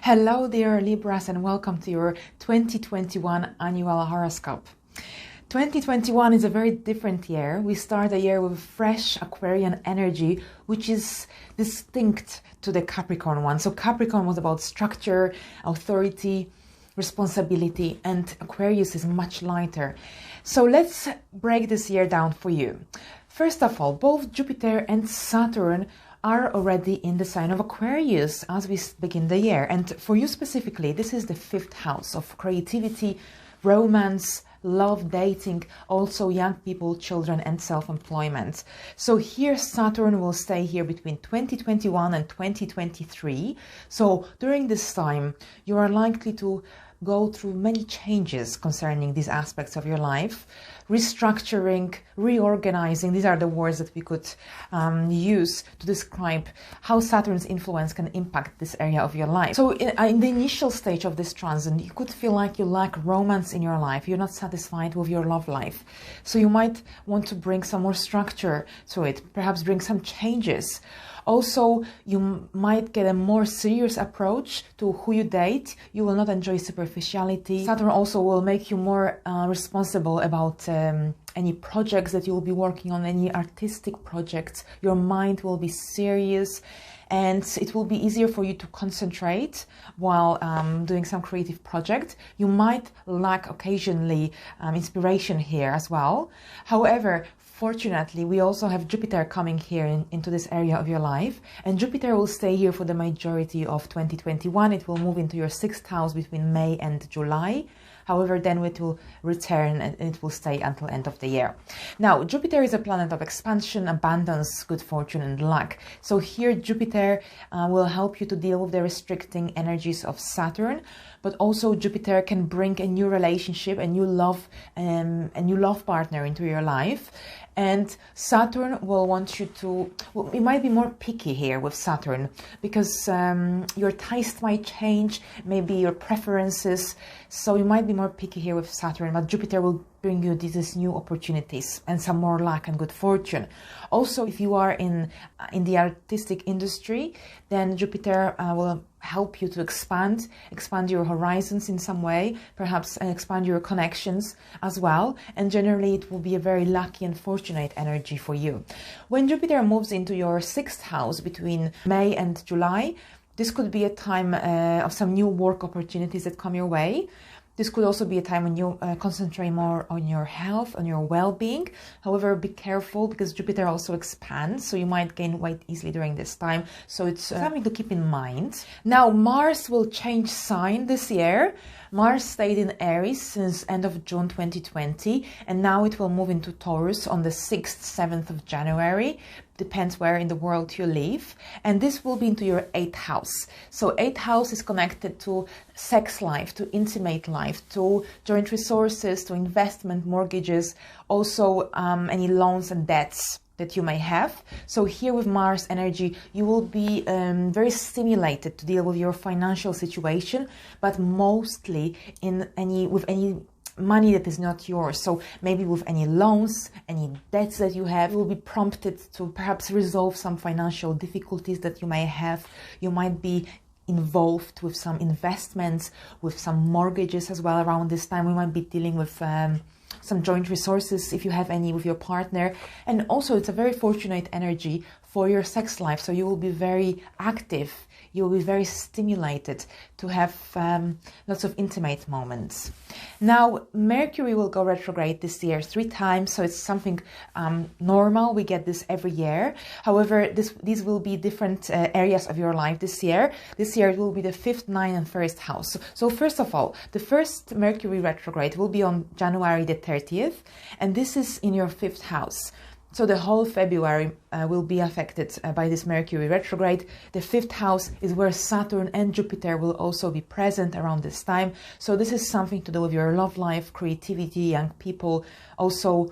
Hello dear Libras and welcome to your 2021 annual horoscope. 2021 is a very different year. We start the year with fresh Aquarian energy, which is distinct to the Capricorn one. So Capricorn was about structure, authority, responsibility, and Aquarius is much lighter. So let's break this year down for you. First of all, both Jupiter and Saturn are already in the sign of Aquarius as we begin the year. And for you specifically, this is the fifth house of creativity, romance, love, dating, also young people, children, and self-employment. So here Saturn will stay here between 2021 and 2023. So during this time, you are likely to go through many changes concerning these aspects of your life. Restructuring, reorganizing, these are the words that we could use to describe how Saturn's influence can impact this area of your life. So in the initial stage of this transit, you could feel like you lack romance in your life. You're not satisfied with your love life. So you might want to bring some more structure to it, perhaps bring some changes. Also, you might get a more serious approach to who you date. You will not enjoy superficiality. Saturn also will make you more responsible about any projects that you will be working on, any artistic projects. Your mind will be serious and it will be easier for you to concentrate while doing some creative project. You might lack occasionally inspiration here as well. However, fortunately, we also have Jupiter coming here into this area of your life, and Jupiter will stay here for the majority of 2021. It will move into your sixth house between May and July. However, then it will return and it will stay until end of the year. Now, Jupiter is a planet of expansion, abundance, good fortune, and luck. So here Jupiter will help you to deal with the restricting energies of Saturn, but also Jupiter can bring a new relationship, a new love partner into your life. And Saturn will want you to, well, you might be more picky here with Saturn because your taste might change, maybe your preferences. So you might be more picky here with Saturn, but Jupiter will bring you these new opportunities and some more luck and good fortune. Also, if you are in the artistic industry, then Jupiter will help you to expand your horizons in some way, perhaps expand your connections as well. And generally, it will be a very lucky and fortunate energy for you. When Jupiter moves into your sixth house between May and July, this could be a time of some new work opportunities that come your way. This could also be a time when you concentrate more on your health, on your well-being. However, be careful because Jupiter also expands, so you might gain weight easily during this time. So it's something to keep in mind. Now, Mars will change sign this year. Mars stayed in Aries since end of June 2020, and now it will move into Taurus on the 6th, 7th of January. Depends where in the world you live. And this will be into your 8th house. So 8th house is connected to sex life, to intimate life, to joint resources, to investment, mortgages, also any loans and debts that you may have. So here with Mars energy, you will be very stimulated to deal with your financial situation, but mostly with any money that is not yours. So maybe with any loans, any debts that you have, you will be prompted to perhaps resolve some financial difficulties that you may have. You might be involved with some investments, with some mortgages as well around this time. We might be dealing with some joint resources if you have any with your partner. And also it's a very fortunate energy for your sex life. So you will be very active. You will be very stimulated to have lots of intimate moments. Now, Mercury will go retrograde this year 3 times, so it's something normal. We get this every year. However, these will be different areas of your life this year. This year it will be the 5th, 9th, and 1st house. So first of all, the first Mercury retrograde will be on January the 30th, and this is in your 5th house. So the whole February will be affected by this Mercury retrograde. The 5th house is where Saturn and Jupiter will also be present around this time. So this is something to do with your love life, creativity, young people, also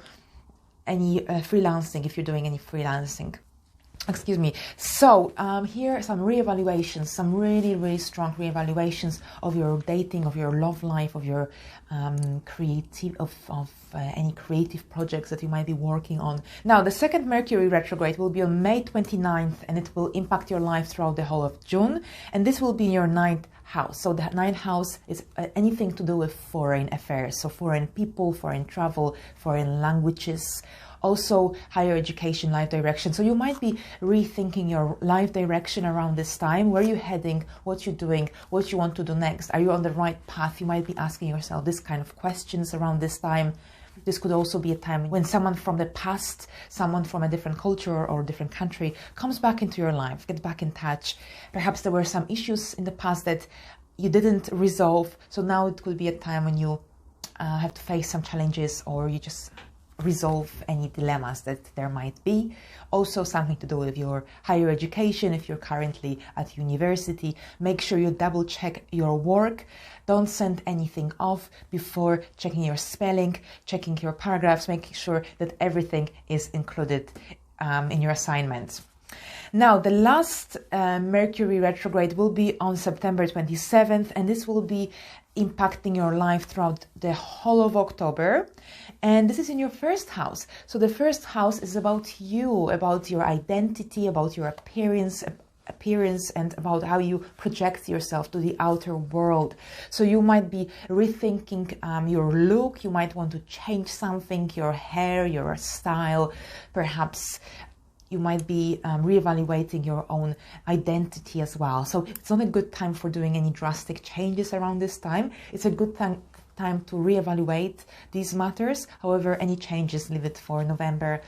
any freelancing, if you're doing any freelancing. Excuse me. So here are some reevaluations, some really strong reevaluations of your dating, of your love life, of your creative, of any creative projects that you might be working on. Now, the second Mercury retrograde will be on May 29th, and it will impact your life throughout the whole of June, and this will be in your 9th house. So the 9th house is anything to do with foreign affairs, so foreign people, foreign travel, foreign languages, also higher education, life direction. So you might be rethinking your life direction around this time. Where are you heading? What you're doing? What you want to do next? Are you on the right path? You might be asking yourself this kind of questions around this time. This could also be a time when someone from the past, someone from a different culture or different country comes back into your life, get back in touch. Perhaps there were some issues in the past that you didn't resolve. So now it could be a time when you have to face some challenges, or you just resolve any dilemmas that there might be. Also something to do with your higher education. If you're currently at university, make sure you double check your work. Don't send anything off before checking your spelling, checking your paragraphs, making sure that everything is included in your assignments. Now, the last Mercury retrograde will be on September 27th, and this will be impacting your life throughout the whole of October. And this is in your first house. So the first house is about you, about your identity, about your appearance, and about how you project yourself to the outer world. So you might be rethinking your look. You might want to change something, your hair, your style. Perhaps you might be reevaluating your own identity as well. So it's not a good time for doing any drastic changes around this time. It's a good time to reevaluate these matters. However, any changes, leave it for November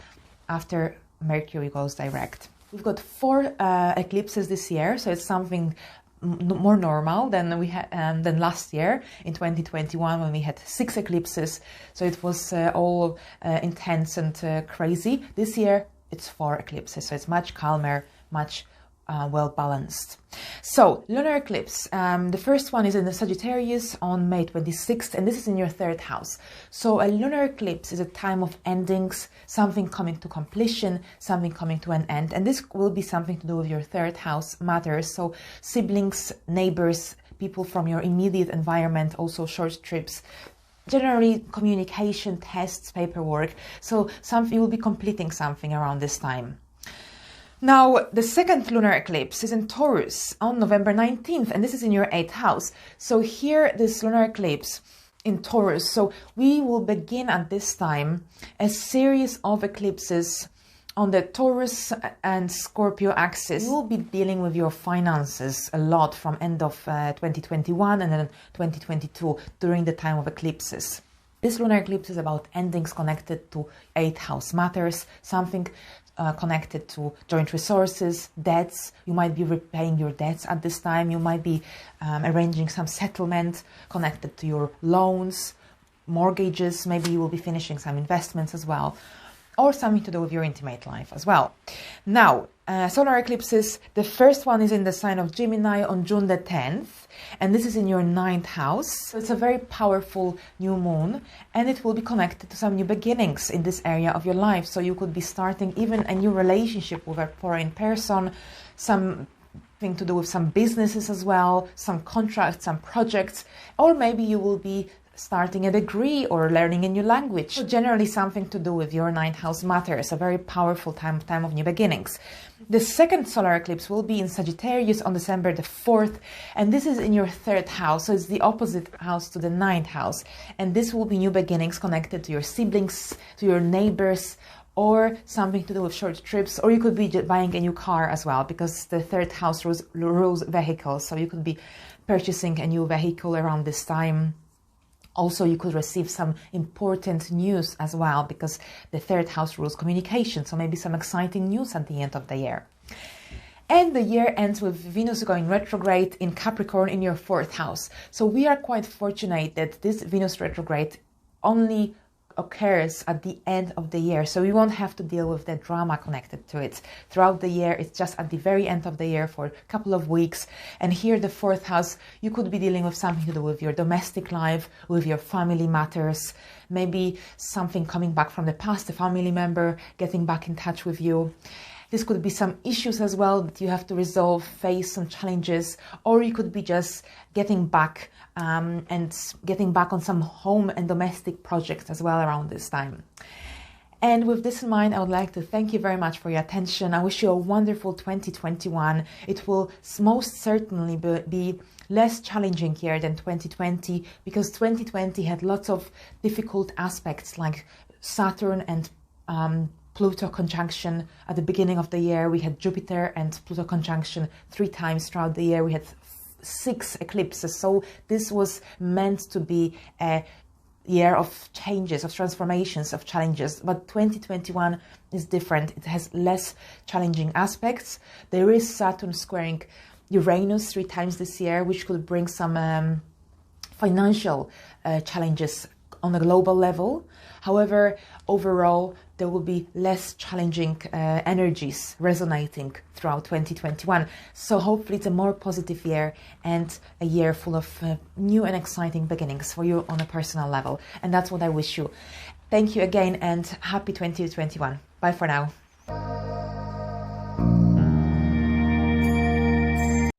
after Mercury goes direct. We've got 4 eclipses this year, so it's something more normal than we had than last year in 2021 when we had 6 eclipses. So it was all intense and crazy. This year it's 4 eclipses, so it's much calmer, much well balanced. So lunar eclipse, the first one is in the Sagittarius on May 26th, and this is in your 3rd house. So a lunar eclipse is a time of endings, something coming to completion, something coming to an end, and this will be something to do with your 3rd house matters. So siblings, neighbors, people from your immediate environment, also short trips, generally communication, tests, paperwork. So you will be completing something around this time. Now, the second lunar eclipse is in Taurus on November 19th, and this is in your 8th house. So here, this lunar eclipse in Taurus. So we will begin at this time a series of eclipses on the Taurus and Scorpio axis. You will be dealing with your finances a lot from end of 2021 and then 2022 during the time of eclipses. This lunar eclipse is about endings connected to 8th house matters, something connected to joint resources, debts. You might be repaying your debts at this time. You might be arranging some settlement connected to your loans, mortgages. Maybe you will be finishing some investments as well, or something to do with your intimate life as well. Now, solar eclipses, the first one is in the sign of Gemini on June the 10th, and this is in your 9th house. So it's a very powerful new moon, and it will be connected to some new beginnings in this area of your life. So you could be starting even a new relationship with a foreign person, something to do with some businesses as well, some contracts, some projects, or maybe you will be starting a degree or learning a new language. So generally something to do with your 9th house matters, a very powerful time of new beginnings. The second solar eclipse will be in Sagittarius on December the 4th, and this is in your 3rd house, so it's the opposite house to the 9th house. And this will be new beginnings connected to your siblings, to your neighbors, or something to do with short trips, or you could be buying a new car as well, because the 3rd house rules vehicles, so you could be purchasing a new vehicle around this time. Also, you could receive some important news as well, because the 3rd house rules communication. So maybe some exciting news at the end of the year. And the year ends with Venus going retrograde in Capricorn in your 4th house. So we are quite fortunate that this Venus retrograde only occurs at the end of the year, so we won't have to deal with the drama connected to it throughout the year. It's just at the very end of the year for a couple of weeks. And here, the 4th house, you could be dealing with something to do with your domestic life, with your family matters, maybe something coming back from the past, a family member getting back in touch with you. This could be some issues as well that you have to resolve, face some challenges, or you could be just getting back and getting back on some home and domestic projects as well around this time. And with this in mind, I would like to thank you very much for your attention. I wish you a wonderful 2021. It will most certainly be less challenging year than 2020, because 2020 had lots of difficult aspects like Saturn and Pluto conjunction at the beginning of the year. We had Jupiter and Pluto conjunction 3 times throughout the year. We had 6 eclipses. So this was meant to be a year of changes, of transformations, of challenges. But 2021 is different. It has less challenging aspects. There is Saturn squaring Uranus 3 times this year, which could bring some financial challenges on a global level. However, overall, there will be less challenging energies resonating throughout 2021. So hopefully it's a more positive year and a year full of new and exciting beginnings for you on a personal level. And that's what I wish you. Thank you again and happy 2021. Bye for now.